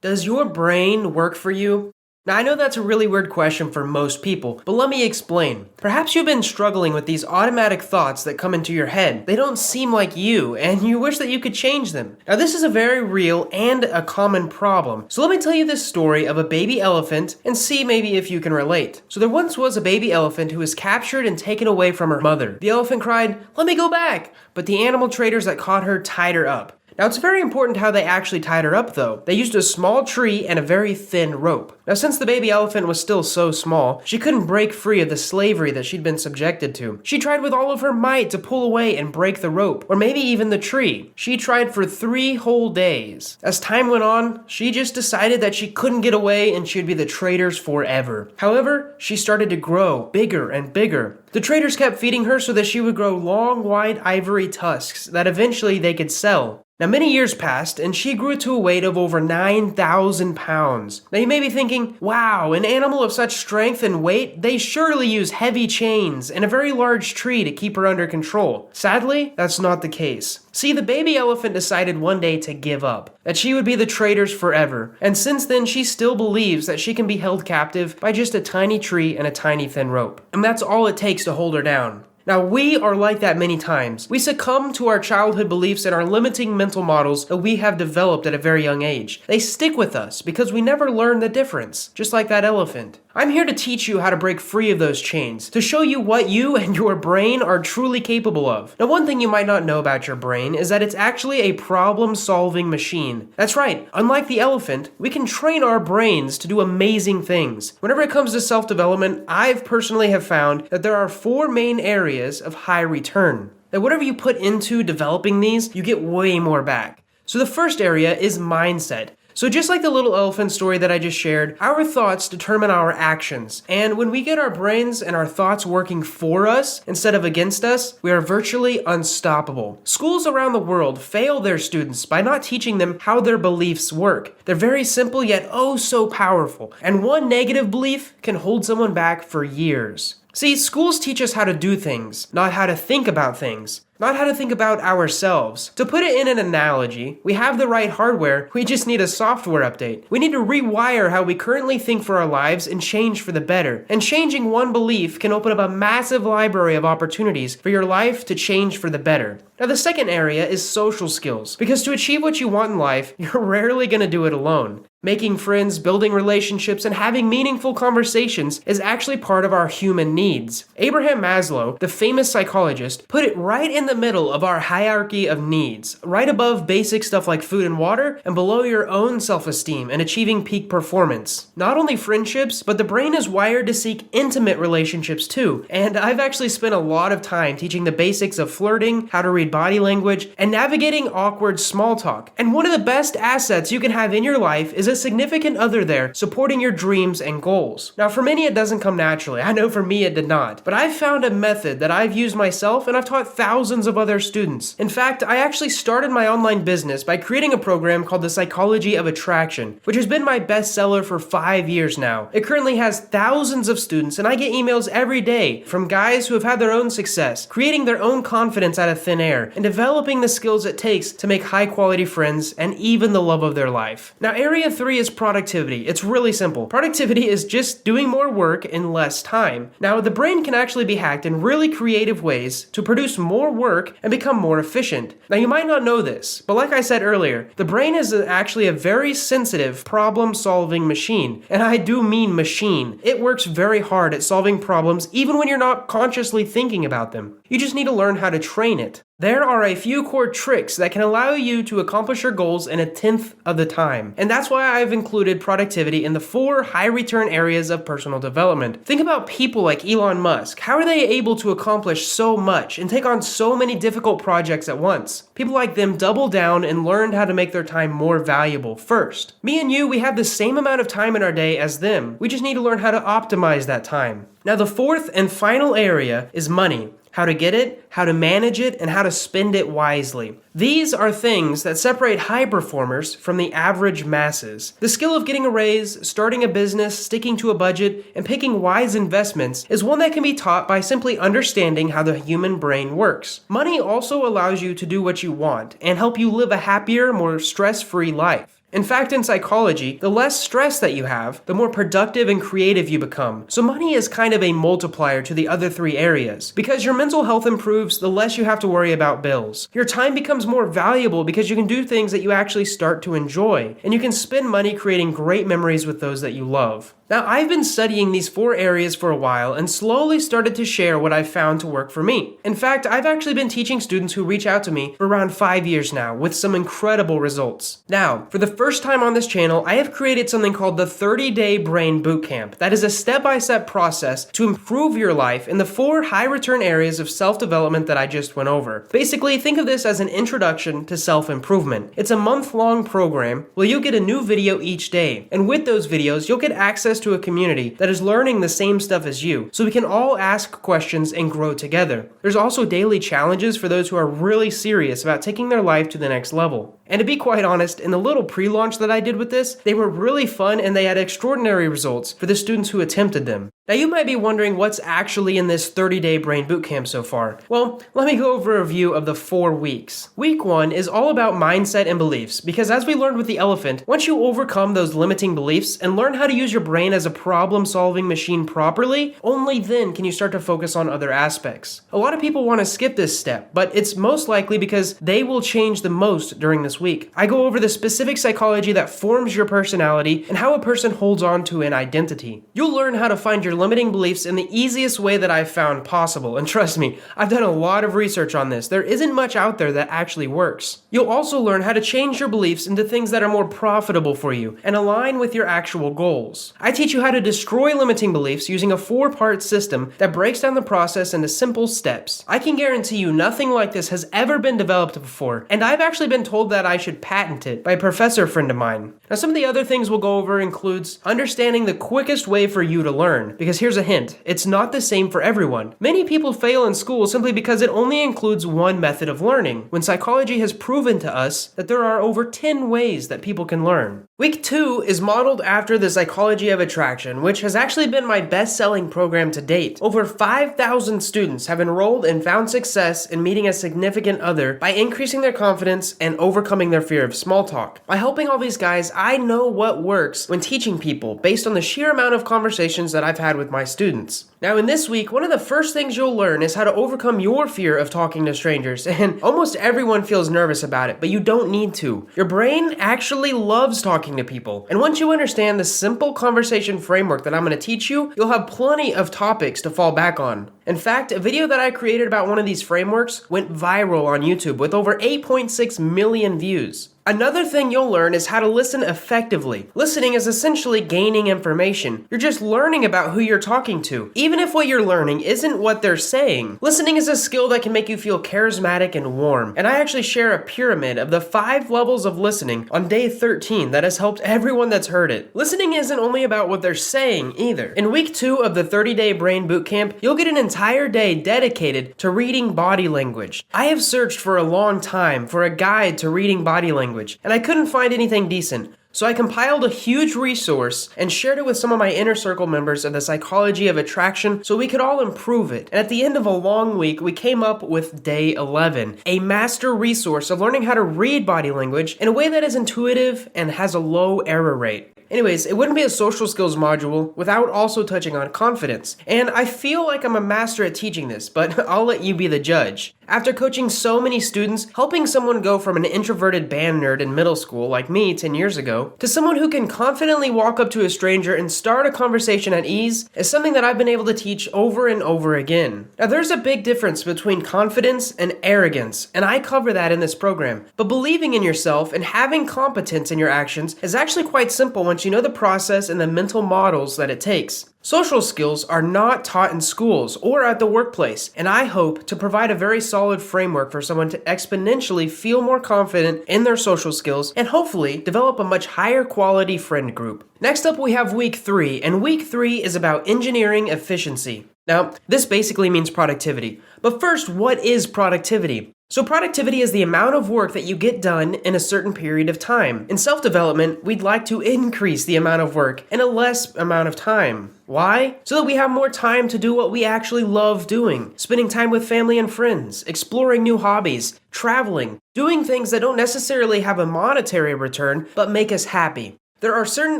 Does your brain work for you? Now, I know that's a really weird question for most people, but let me explain. Perhaps you've been struggling with these automatic thoughts that come into your head. They don't seem like you, and you wish that you could change them. Now, this is a very real and a common problem. So let me tell you this story of a baby elephant and see maybe if you can relate. So there once was a baby elephant who was captured and taken away from her mother. The elephant cried, "Let me go back!" But the animal traders that caught her tied her up. Now, it's very important how they actually tied her up, though. They used a small tree and a very thin rope. Now, since the baby elephant was still so small, she couldn't break free of the slavery that she'd been subjected to. She tried with all of her might to pull away and break the rope, or maybe even the tree. She tried for 3 whole days. As time went on, she just decided that she couldn't get away and she'd be the traders forever. However, she started to grow bigger and bigger. The traders kept feeding her so that she would grow long, wide ivory tusks that eventually they could sell. Now, many years passed, and she grew to a weight of over 9,000 pounds. Now, you may be thinking, wow, an animal of such strength and weight, they surely use heavy chains and a very large tree to keep her under control. Sadly, that's not the case. See, the baby elephant decided one day to give up, that she would be the traders forever, and since then she still believes that she can be held captive by just a tiny tree and a tiny thin rope. And that's all it takes to hold her down. Now, we are like that many times. We succumb to our childhood beliefs and our limiting mental models that we have developed at a very young age. They stick with us because we never learn the difference, just like that elephant. I'm here to teach you how to break free of those chains, to show you what you and your brain are truly capable of. Now, one thing you might not know about your brain is that it's actually a problem-solving machine. That's right, unlike the elephant, we can train our brains to do amazing things. Whenever it comes to self-development, I've personally have found that there are 4 main areas of high return. That whatever you put into developing these, you get way more back. So the first area is mindset. So just like the little elephant story that I just shared, our thoughts determine our actions. And when we get our brains and our thoughts working for us instead of against us, we are virtually unstoppable. Schools around the world fail their students by not teaching them how their beliefs work. They're very simple yet oh so powerful. And one negative belief can hold someone back for years. See, schools teach us how to do things, not how to think about things. Not how to think about ourselves. To put it in an analogy, we have the right hardware, we just need a software update. We need to rewire how we currently think for our lives and change for the better. And changing one belief can open up a massive library of opportunities for your life to change for the better. Now, the second area is social skills, because to achieve what you want in life, you're rarely going to do it alone. Making friends, building relationships, and having meaningful conversations is actually part of our human needs. Abraham Maslow, the famous psychologist, put it right in the middle of our hierarchy of needs, right above basic stuff like food and water, and below your own self-esteem and achieving peak performance. Not only friendships, but the brain is wired to seek intimate relationships too, and I've actually spent a lot of time teaching the basics of flirting, how to read body language, and navigating awkward small talk. And one of the best assets you can have in your life is a significant other there supporting your dreams and goals. Now, for many it doesn't come naturally. I know for me it did not. But I've found a method that I've used myself and I've taught thousands of other students. In fact, I actually started my online business by creating a program called The Psychology of Attraction, which has been my bestseller for 5 years now. It currently has thousands of students and I get emails every day from guys who have had their own success, creating their own confidence out of thin air, and developing the skills it takes to make high quality friends and even the love of their life. Now, area 3 is productivity. It's really simple. Productivity is just doing more work in less time. Now, the brain can actually be hacked in really creative ways to produce more work and become more efficient. Now, you might not know this, but like I said earlier, the brain is actually a very sensitive problem-solving machine. And I do mean machine. It works very hard at solving problems even when you're not consciously thinking about them. You just need to learn how to train it. There are a few core tricks that can allow you to accomplish your goals in 1/10 of the time. And that's why I've included productivity in the 4 high return areas of personal development. Think about people like Elon Musk. How are they able to accomplish so much and take on so many difficult projects at once? People like them double down and learned how to make their time more valuable first. Me and you, we have the same amount of time in our day as them. We just need to learn how to optimize that time. Now, the 4th and final area is money. How to get it, how to manage it, and how to spend it wisely. These are things that separate high performers from the average masses. The skill of getting a raise, starting a business, sticking to a budget, and picking wise investments is one that can be taught by simply understanding how the human brain works. Money also allows you to do what you want and help you live a happier, more stress-free life. In fact, in psychology, the less stress that you have, the more productive and creative you become. So money is kind of a multiplier to the other three areas. Because your mental health improves, the less you have to worry about bills. Your time becomes more valuable because you can do things that you actually start to enjoy. And you can spend money creating great memories with those that you love. Now, I've been studying these 4 areas for a while and slowly started to share what I've found to work for me. In fact, I've actually been teaching students who reach out to me for around 5 years now with some incredible results. Now, for the first time on this channel, I have created something called the 30-day Brain Bootcamp. That is a step-by-step process to improve your life in the 4 high-return areas of self-development that I just went over. Basically, think of this as an introduction to self-improvement. It's a month-long program where you'll get a new video each day, and with those videos, you'll get access to a community that is learning the same stuff as you, so we can all ask questions and grow together. There's also daily challenges for those who are really serious about taking their life to the next level. And to be quite honest, in the little pre-launch that I did with this, they were really fun and they had extraordinary results for the students who attempted them. Now you might be wondering what's actually in this 30-day Brain Bootcamp so far. Well, let me go over a review of the 4 weeks. Week 1 is all about mindset and beliefs, because as we learned with the elephant, once you overcome those limiting beliefs and learn how to use your brain as a problem-solving machine properly, only then can you start to focus on other aspects. A lot of people want to skip this step, but it's most likely because they will change the most during this week. I go over the specific psychology that forms your personality and how a person holds on to an identity. You'll learn how to find your limiting beliefs in the easiest way that I've found possible, and trust me, I've done a lot of research on this. There isn't much out there that actually works. You'll also learn how to change your beliefs into things that are more profitable for you and align with your actual goals. I teach you how to destroy limiting beliefs using a 4-part system that breaks down the process into simple steps. I can guarantee you nothing like this has ever been developed before, and I've actually been told that I should patent it by a professor friend of mine. Now, some of the other things we'll go over includes understanding the quickest way for you to learn, because here's a hint, it's not the same for everyone. Many people fail in school simply because it only includes one method of learning, when psychology has proven to us that there are over 10 ways that people can learn. Week 2 is modeled after the psychology of attraction, which has actually been my best-selling program to date. Over 5,000 students have enrolled and found success in meeting a significant other by increasing their confidence and overcoming their fear of small talk. By helping all these guys, I know what works when teaching people based on the sheer amount of conversations that I've had with my students. Now in this week, one of the first things you'll learn is how to overcome your fear of talking to strangers, and almost everyone feels nervous about it, but you don't need to. Your brain actually loves talking to people, and once you understand the simple conversation framework that I'm going to teach you, you'll have plenty of topics to fall back on. In fact, a video that I created about one of these frameworks went viral on YouTube with over 8.6 million views. Another thing you'll learn is how to listen effectively. Listening is essentially gaining information. You're just learning about who you're talking to, even if what you're learning isn't what they're saying. Listening is a skill that can make you feel charismatic and warm, and I actually share a pyramid of the 5 levels of listening on day 13 that has helped everyone that's heard it. Listening isn't only about what they're saying either. In week 2 of the 30-day Brain Bootcamp, you'll get an entire day dedicated to reading body language. I have searched for a long time for a guide to reading body language, and I couldn't find anything decent. So I compiled a huge resource and shared it with some of my inner circle members of the psychology of attraction so we could all improve it. And at the end of a long week, we came up with day 11, a master resource of learning how to read body language in a way that is intuitive and has a low error rate. Anyways, it wouldn't be a social skills module without also touching on confidence. And I feel like I'm a master at teaching this, but I'll let you be the judge. After coaching so many students, helping someone go from an introverted band nerd in middle school like me 10 years ago to someone who can confidently walk up to a stranger and start a conversation at ease is something that I've been able to teach over and over again. Now there's a big difference between confidence and arrogance, and I cover that in this program. But believing in yourself and having competence in your actions is actually quite simple once you know the process and the mental models that it takes. Social skills are not taught in schools or at the workplace, and I hope to provide a very solid framework for someone to exponentially feel more confident in their social skills and hopefully develop a much higher quality friend group. Next up, we have week 3, and week 3 is about engineering efficiency. Now, this basically means productivity. But first, what is productivity? So productivity is the amount of work that you get done in a certain period of time. In self-development, we'd like to increase the amount of work in a less amount of time. Why? So that we have more time to do what we actually love doing. Spending time with family and friends, exploring new hobbies, traveling, doing things that don't necessarily have a monetary return, but make us happy. There are certain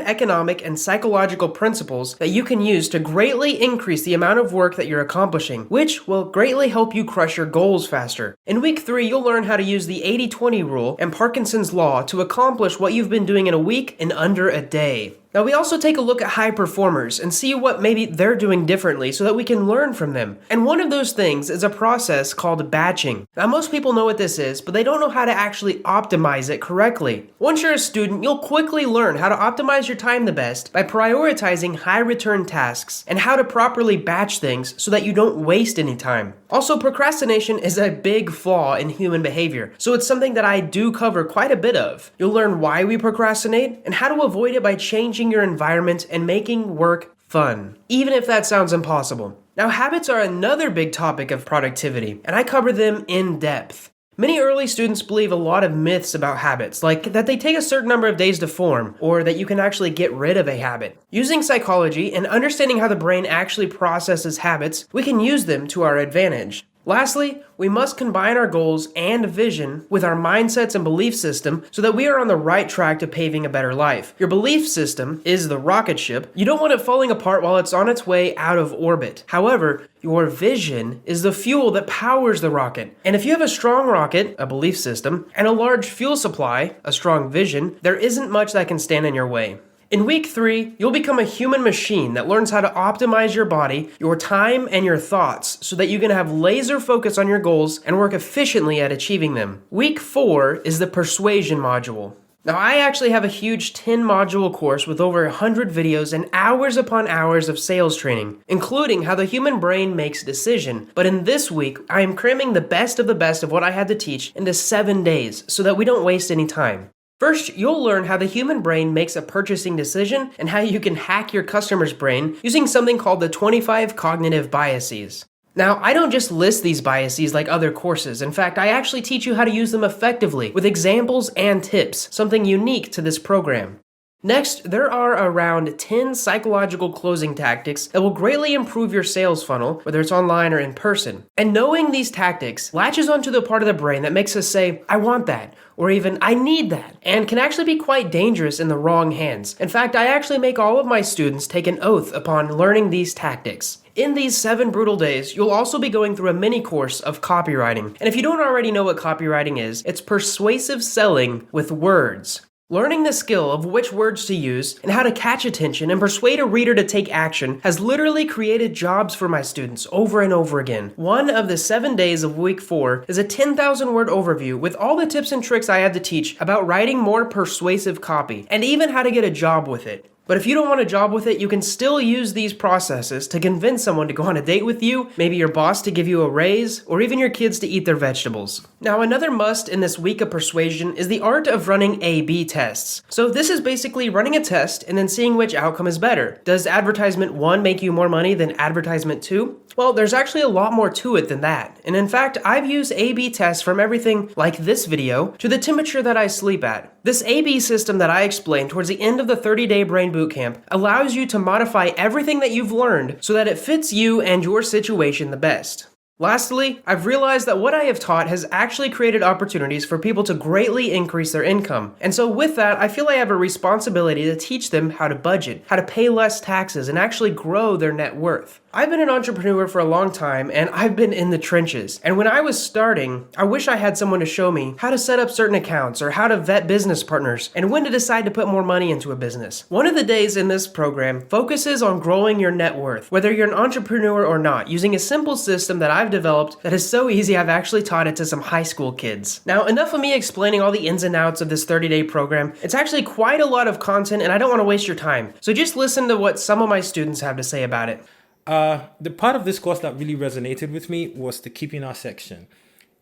economic and psychological principles that you can use to greatly increase the amount of work that you're accomplishing, which will greatly help you crush your goals faster. In week 3, you'll learn how to use the 80-20 rule and Parkinson's law to accomplish what you've been doing in a week in under a day. Now, we also take a look at high performers and see what maybe they're doing differently so that we can learn from them. And one of those things is a process called batching. Now, most people know what this is, but they don't know how to actually optimize it correctly. Once you're a student, you'll quickly learn how to optimize your time the best by prioritizing high return tasks and how to properly batch things so that you don't waste any time. Also, procrastination is a big flaw in human behavior, so it's something that I do cover quite a bit of. You'll learn why we procrastinate and how to avoid it by changing your environment and making work fun, even if that sounds impossible. Now, habits are another big topic of productivity, and I cover them in depth. Many early students believe a lot of myths about habits, like that they take a certain number of days to form, or that you can actually get rid of a habit. Using psychology and understanding how the brain actually processes habits, we can use them to our advantage. Lastly, we must combine our goals and vision with our mindsets and belief system so that we are on the right track to paving a better life. Your belief system is the rocket ship. You don't want it falling apart while it's on its way out of orbit. However, your vision is the fuel that powers the rocket. And if you have a strong rocket, a belief system, and a large fuel supply, a strong vision, there isn't much that can stand in your way. In week 3, you'll become a human machine that learns how to optimize your body, your time, and your thoughts so that you can have laser focus on your goals and work efficiently at achieving them. Week 4 is the persuasion module. Now, I actually have a huge 10-module course with over 100 videos and hours upon hours of sales training, including how the human brain makes a decision. But in this week, I am cramming the best of what I had to teach into 7 days so that we don't waste any time. First, you'll learn how the human brain makes a purchasing decision and how you can hack your customer's brain using something called the 25 cognitive biases. Now, I don't just list these biases like other courses. In fact, I actually teach you how to use them effectively with examples and tips, something unique to this program. Next, there are around 10 psychological closing tactics that will greatly improve your sales funnel, whether it's online or in person. And knowing these tactics latches onto the part of the brain that makes us say, I want that, or even, I need that, and can actually be quite dangerous in the wrong hands. In fact, I actually make all of my students take an oath upon learning these tactics. In these 7 brutal days, you'll also be going through a mini course of copywriting. And if you don't already know what copywriting is, it's persuasive selling with words. Learning the skill of which words to use and how to catch attention and persuade a reader to take action has literally created jobs for my students over and over again. One of the 7 days of week 4 is a 10,000 word overview with all the tips and tricks I had to teach about writing more persuasive copy and even how to get a job with it. But if you don't want a job with it, you can still use these processes to convince someone to go on a date with you, maybe your boss to give you a raise, or even your kids to eat their vegetables. Now, another must in this week of persuasion is the art of running A/B tests. So this is basically running a test and then seeing which outcome is better. Does advertisement 1 make you more money than advertisement 2? Well, there's actually a lot more to it than that. And in fact, I've used A/B tests from everything like this video to the temperature that I sleep at. This A/B system that I explained towards the end of the 30-day Brain Bootcamp allows you to modify everything that you've learned so that it fits you and your situation the best. Lastly, I've realized that what I have taught has actually created opportunities for people to greatly increase their income. And so with that, I feel I have a responsibility to teach them how to budget, how to pay less taxes, and actually grow their net worth. I've been an entrepreneur for a long time, and I've been in the trenches. And when I was starting, I wish I had someone to show me how to set up certain accounts or how to vet business partners and when to decide to put more money into a business. One of the days in this program focuses on growing your net worth, whether you're an entrepreneur or not, using a simple system that I've developed that is so easy I've actually taught it to some high school kids. Now, enough of me explaining all the ins and outs of this 30-day program. It's actually quite a lot of content, and I don't want to waste your time. So just listen to what some of my students have to say about it. The part of this course that really resonated with me was the keeping our section,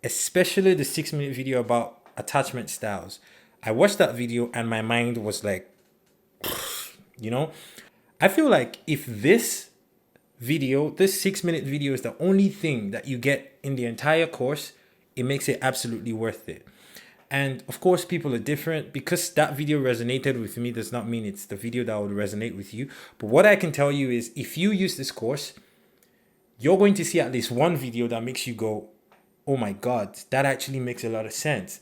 especially the 6-minute video about attachment styles. I watched that video and my mind was like, I feel like if this 6-minute video is the only thing that you get in the entire course, it makes it absolutely worth it. And of course, people are different. Because that video resonated with me does not mean it's the video that would resonate with you. But what I can tell you is, if you use this course, you're going to see at least one video that makes you go, oh my God, that actually makes a lot of sense.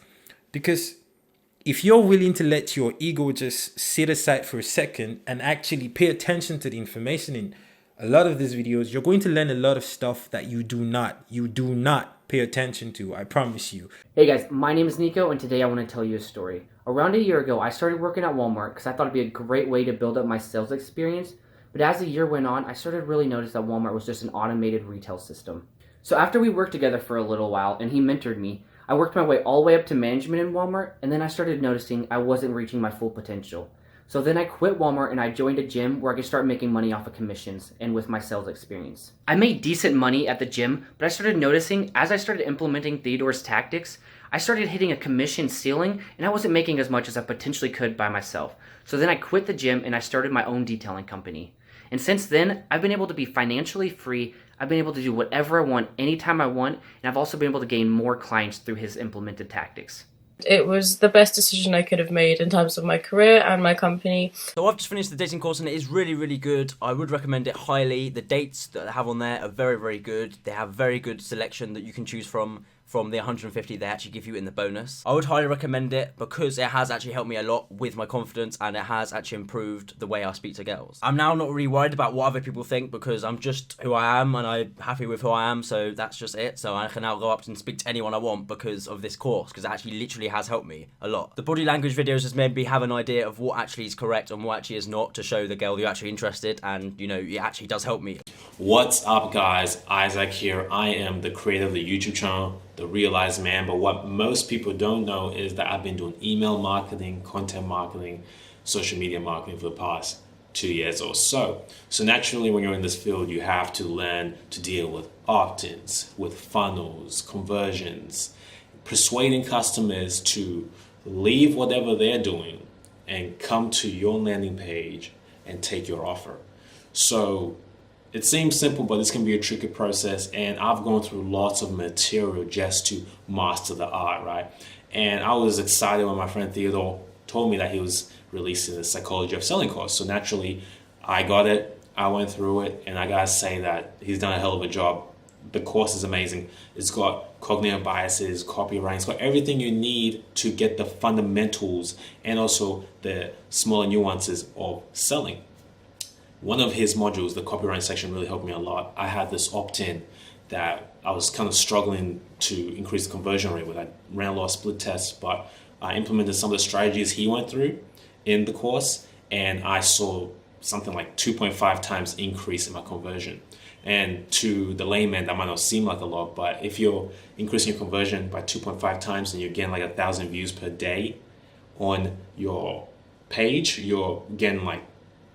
Because if you're willing to let your ego just sit aside for a second and actually pay attention to the information in a lot of these videos, you're going to learn a lot of stuff that you do not pay attention to, I promise you. Hey guys, my name is Nico, and today I want to tell you a story. Around a year ago, I started working at Walmart because I thought it'd be a great way to build up my sales experience. But as the year went on, I started really notice that Walmart was just an automated retail system. So after we worked together for a little while and he mentored me, I worked my way all the way up to management in Walmart, and then I started noticing I wasn't reaching my full potential. So then I quit Walmart and I joined a gym where I could start making money off of commissions and with my sales experience. I made decent money at the gym, but I started noticing as I started implementing Theodore's tactics, I started hitting a commission ceiling and I wasn't making as much as I potentially could by myself. So then I quit the gym and I started my own detailing company. And since then, I've been able to be financially free. I've been able to do whatever I want, anytime I want, and I've also been able to gain more clients through his implemented tactics. It was the best decision I could have made in terms of my career and my company. So I've just finished the dating course and it is really, really good. I would recommend it highly. The dates that they have on there are very, very good. They have very good selection that you can choose from the 150 they actually give you in the bonus. I would highly recommend it because it has actually helped me a lot with my confidence and it has actually improved the way I speak to girls. I'm now not really worried about what other people think because I'm just who I am and I'm happy with who I am, so that's just it. So I can now go up and speak to anyone I want because of this course, because it actually literally has helped me a lot. The body language videos just made me have an idea of what actually is correct and what actually is not, to show the girl you're actually interested, and you know, it actually does help me. What's up guys, Isaac here. I am the creator of the YouTube channel, The Realized Man, but what most people don't know is that I've been doing email marketing, content marketing, social media marketing for the past 2 years or so. So naturally, when you're in this field, you have to learn to deal with opt-ins, with funnels, conversions, persuading customers to leave whatever they're doing and come to your landing page and take your offer. So it seems simple, but this can be a tricky process, and I've gone through lots of material just to master the art, right? And I was excited when my friend Theodore told me that he was releasing the Psychology of Selling course. So naturally, I got it, I went through it, and I gotta say that he's done a hell of a job. The course is amazing. It's got cognitive biases, copywriting, it's got everything you need to get the fundamentals and also the smaller nuances of selling. One of his modules, the copywriting section, really helped me a lot. I had this opt-in that I was kind of struggling to increase the conversion rate with. I ran a lot of split tests, but I implemented some of the strategies he went through in the course, and I saw something like 2.5 times increase in my conversion. And to the layman, that might not seem like a lot, but if you're increasing your conversion by 2.5 times and you're getting like 1,000 views per day on your page, you're getting like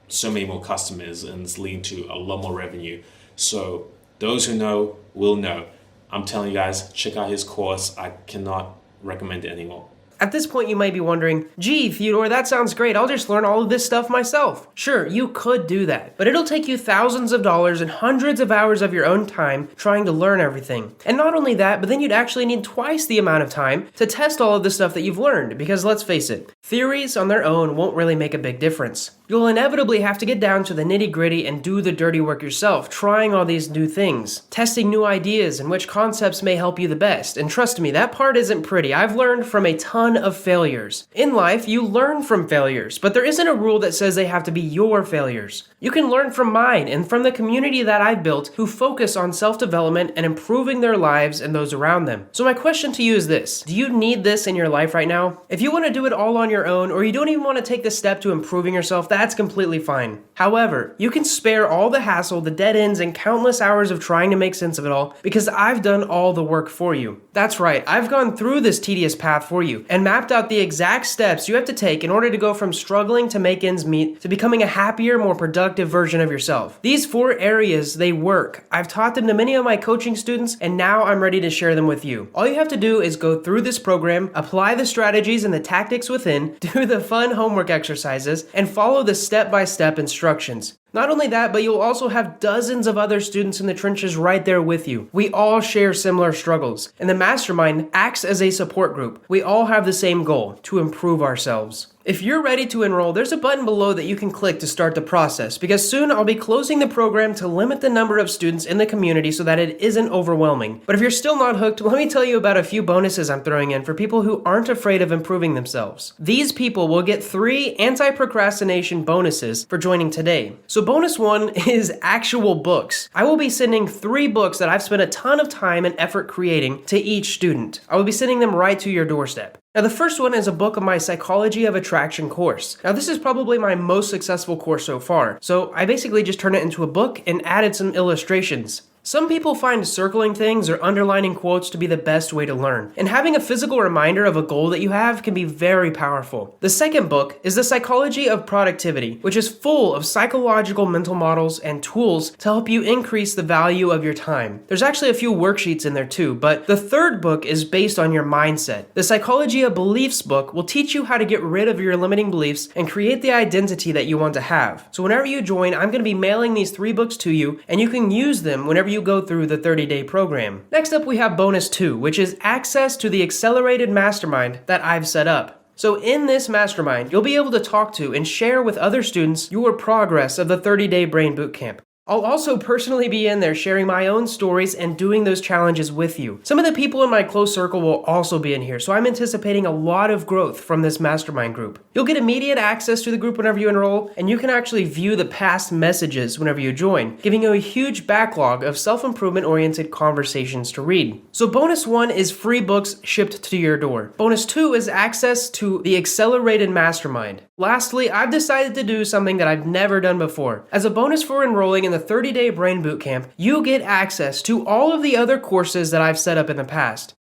so many more customers, and it's leading to a lot more revenue. So those who know will know. I'm telling you guys, check out his course. I cannot recommend it anymore. At this point, you might be wondering, gee, Theodore, that sounds great. I'll just learn all of this stuff myself. Sure, you could do that, but it'll take you thousands of dollars and hundreds of hours of your own time trying to learn everything. And not only that, but then you'd actually need twice the amount of time to test all of the stuff that you've learned, because let's face it, theories on their own won't really make a big difference. You'll inevitably have to get down to the nitty-gritty and do the dirty work yourself, trying all these new things, testing new ideas and which concepts may help you the best. And trust me, that part isn't pretty. I've learned from a ton of failures. In life, you learn from failures, but there isn't a rule that says they have to be your failures. You can learn from mine and from the community that I've built who focus on self-development and improving their lives and those around them. So my question to you is this: do you need this in your life right now? If you want to do it all on your own, or you don't even want to take the step to improving yourself, that's completely fine. However, you can spare all the hassle, the dead ends, and countless hours of trying to make sense of it all, because I've done all the work for you. That's right, I've gone through this tedious path for you and mapped out the exact steps you have to take in order to go from struggling to make ends meet to becoming a happier, more productive version of yourself. These 4 areas, they work. I've taught them to many of my coaching students, and now I'm ready to share them with you. All you have to do is go through this program, apply the strategies and the tactics within, do the fun homework exercises, and follow the step-by-step instructions. Not only that, but you'll also have dozens of other students in the trenches right there with you. We all share similar struggles, and the mastermind acts as a support group. We all have the same goal, to improve ourselves. If you're ready to enroll, there's a button below that you can click to start the process, because soon I'll be closing the program to limit the number of students in the community so that it isn't overwhelming. But if you're still not hooked, let me tell you about a few bonuses I'm throwing in for people who aren't afraid of improving themselves. These people will get 3 anti-procrastination bonuses for joining today. So bonus 1 is actual books. I will be sending 3 books that I've spent a ton of time and effort creating to each student. I will be sending them right to your doorstep. Now, the first one is a book of my Psychology of Attraction course. Now, this is probably my most successful course so far, so I basically just turned it into a book and added some illustrations. Some people find circling things or underlining quotes to be the best way to learn, and having a physical reminder of a goal that you have can be very powerful. The second book is The Psychology of Productivity, which is full of psychological mental models and tools to help you increase the value of your time. There's actually a few worksheets in there too, but the third book is based on your mindset. The Psychology of Beliefs book will teach you how to get rid of your limiting beliefs and create the identity that you want to have. So whenever you join, I'm going to be mailing these 3 books to you, and you can use them whenever you go through the 30-day program. Next up, we have bonus 2, which is access to the accelerated mastermind that I've set up. So in this mastermind, you'll be able to talk to and share with other students your progress of the 30-day Brain Bootcamp. I'll also personally be in there sharing my own stories and doing those challenges with you. Some of the people in my close circle will also be in here, so I'm anticipating a lot of growth from this mastermind group. You'll get immediate access to the group whenever you enroll, and you can actually view the past messages whenever you join, giving you a huge backlog of self-improvement oriented conversations to read. So bonus 1 is free books shipped to your door. Bonus 2 is access to the accelerated mastermind. Lastly, I've decided to do something that I've never done before. As a bonus for enrolling in the 30-day Brain Bootcamp, you get access to all of the other courses that I've set up in the past.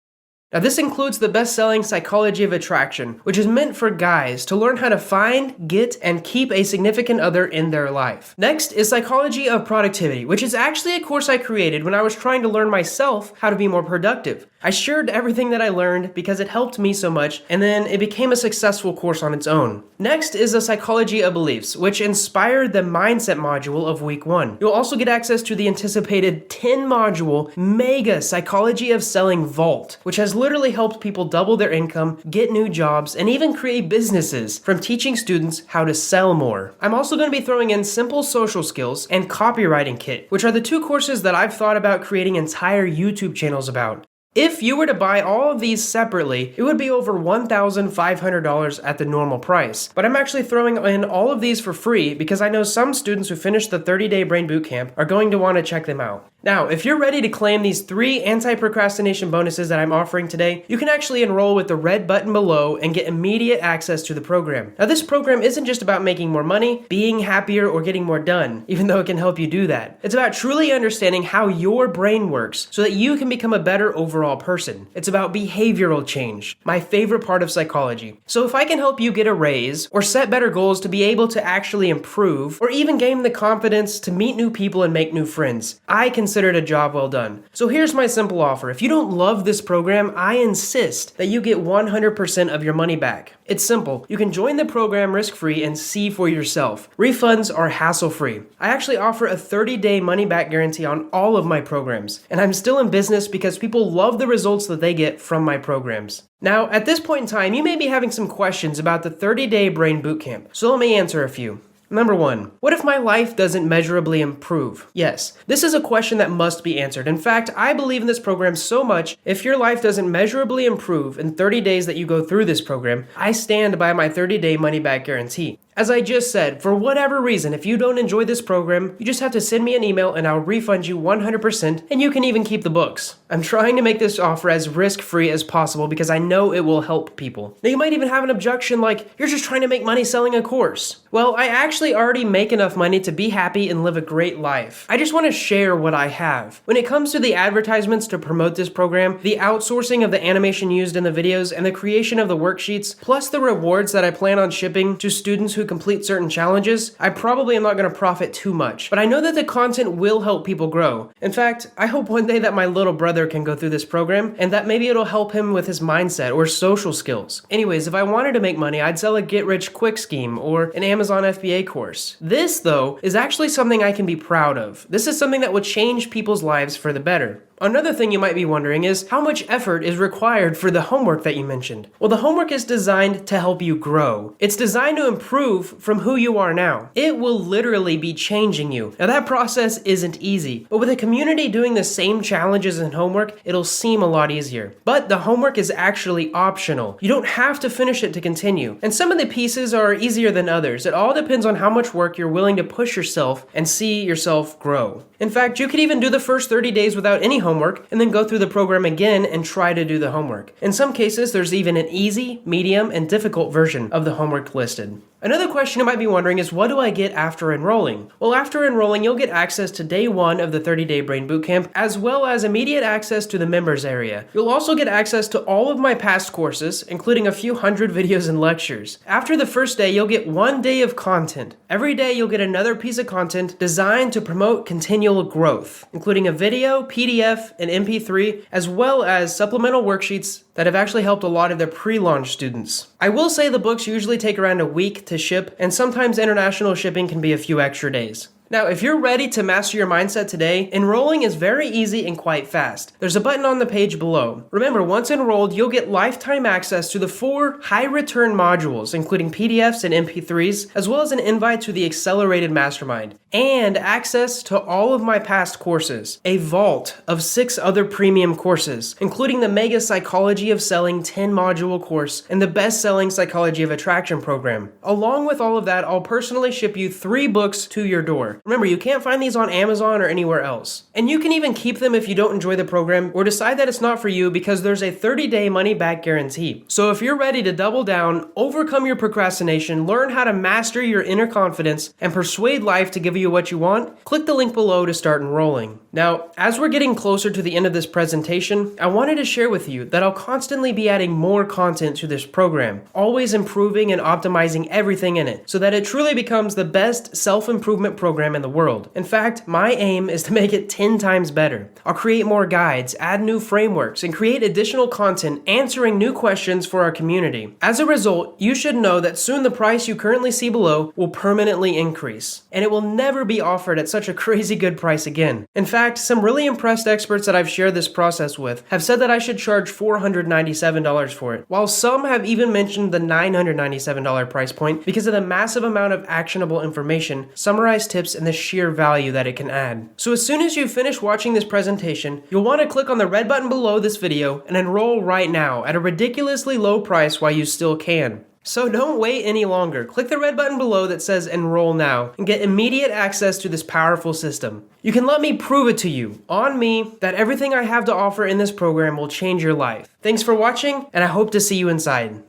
Now, this includes the best-selling Psychology of Attraction, which is meant for guys to learn how to find, get, and keep a significant other in their life. Next is Psychology of Productivity, which is actually a course I created when I was trying to learn myself how to be more productive. I shared everything that I learned because it helped me so much, and then it became a successful course on its own. Next is the Psychology of Beliefs, which inspired the Mindset module of week 1. You'll also get access to the anticipated 10-module Mega Psychology of Selling Vault, which has literally helped people double their income, get new jobs, and even create businesses from teaching students how to sell more. I'm also going to be throwing in Simple Social Skills and Copywriting Kit, which are the 2 courses that I've thought about creating entire YouTube channels about. If you were to buy all of these separately, it would be over $1,500 at the normal price. But I'm actually throwing in all of these for free because I know some students who finish the 30-day Brain Bootcamp are going to want to check them out. Now, if you're ready to claim these 3 anti-procrastination bonuses that I'm offering today, you can actually enroll with the red button below and get immediate access to the program. Now, this program isn't just about making more money, being happier, or getting more done, even though it can help you do that. It's about truly understanding how your brain works so that you can become a better overall person. It's about behavioral change, my favorite part of psychology. So if I can help you get a raise or set better goals to be able to actually improve or even gain the confidence to meet new people and make new friends, I consider it a job well done. So here's my simple offer. If you don't love this program, I insist that you get 100% of your money back. It's simple. You can join the program risk-free and see for yourself. Refunds are hassle-free. I actually offer a 30-day money-back guarantee on all of my programs, and I'm still in business because people love the results that they get from my programs. Now, at this point in time, you may be having some questions about the 30-day Brain Bootcamp, so let me answer a few. Number 1, what if my life doesn't measurably improve? Yes, this is a question that must be answered. In fact, I believe in this program so much, if your life doesn't measurably improve in 30 days that you go through this program, I stand by my 30-day money-back guarantee. As I just said, for whatever reason, if you don't enjoy this program, you just have to send me an email and I'll refund you 100%, and you can even keep the books. I'm trying to make this offer as risk-free as possible because I know it will help people. Now, you might even have an objection like, you're just trying to make money selling a course. Well, I actually already make enough money to be happy and live a great life. I just want to share what I have. When it comes to the advertisements to promote this program, the outsourcing of the animation used in the videos, and the creation of the worksheets, plus the rewards that I plan on shipping to students who complete certain challenges, I probably am not going to profit too much. But I know that the content will help people grow. In fact, I hope one day that my little brother can go through this program, and that maybe it'll help him with his mindset or social skills. Anyways, if I wanted to make money, I'd sell a get-rich-quick scheme or an Amazon FBA course. This, though, is actually something I can be proud of. This is something that will change people's lives for the better. Another thing you might be wondering is how much effort is required for the homework that you mentioned. Well, the homework is designed to help you grow. It's designed to improve from who you are now. It will literally be changing you. Now, that process isn't easy, but with a community doing the same challenges and homework, it'll seem a lot easier. But the homework is actually optional. You don't have to finish it to continue. And some of the pieces are easier than others. It all depends on how much work you're willing to push yourself and see yourself grow. In fact, you could even do the first 30 days without any homework and then go through the program again and try to do the homework. In some cases, there's even an easy, medium, and difficult version of the homework listed. Another question you might be wondering is, what do I get after enrolling? Well, after enrolling, you'll get access to day 1 of the 30-day Brain Bootcamp, as well as immediate access to the members area. You'll also get access to all of my past courses, including a few hundred videos and lectures. After the first day, you'll get 1 day of content. Every day, you'll get another piece of content designed to promote continual growth, including a video, PDF, and MP3, as well as supplemental worksheets that have actually helped a lot of the pre-launch students. I will say the books usually take around a week to ship, and sometimes international shipping can be a few extra days. Now, if you're ready to master your mindset today, enrolling is very easy and quite fast. There's a button on the page below. Remember, once enrolled, you'll get lifetime access to the 4 high-return modules, including PDFs and MP3s, as well as an invite to the Accelerated Mastermind, and access to all of my past courses, a vault of 6 other premium courses, including the Mega Psychology of Selling 10-module course and the Best-Selling Psychology of Attraction program. Along with all of that, I'll personally ship you 3 books to your door. Remember, you can't find these on Amazon or anywhere else. And you can even keep them if you don't enjoy the program or decide that it's not for you, because there's a 30-day money-back guarantee. So if you're ready to double down, overcome your procrastination, learn how to master your inner confidence, and persuade life to give you what you want, click the link below to start enrolling. Now, as we're getting closer to the end of this presentation, I wanted to share with you that I'll constantly be adding more content to this program, always improving and optimizing everything in it, so that it truly becomes the best self-improvement program in the world. In fact, my aim is to make it 10 times better. I'll create more guides, add new frameworks, and create additional content answering new questions for our community. As a result, you should know that soon the price you currently see below will permanently increase, and it will never be offered at such a crazy good price again. In fact, some really impressed experts that I've shared this process with have said that I should charge $497 for it, while some have even mentioned the $997 price point because of the massive amount of actionable information, summarized tips, and the sheer value that it can add. So as soon as you finish watching this presentation, you'll want to click on the red button below this video and enroll right now at a ridiculously low price while you still can. So don't wait any longer. Click the red button below that says enroll now and get immediate access to this powerful system. You can let me prove it to you, on me, that everything I have to offer in this program will change your life. Thanks for watching, and I hope to see you inside.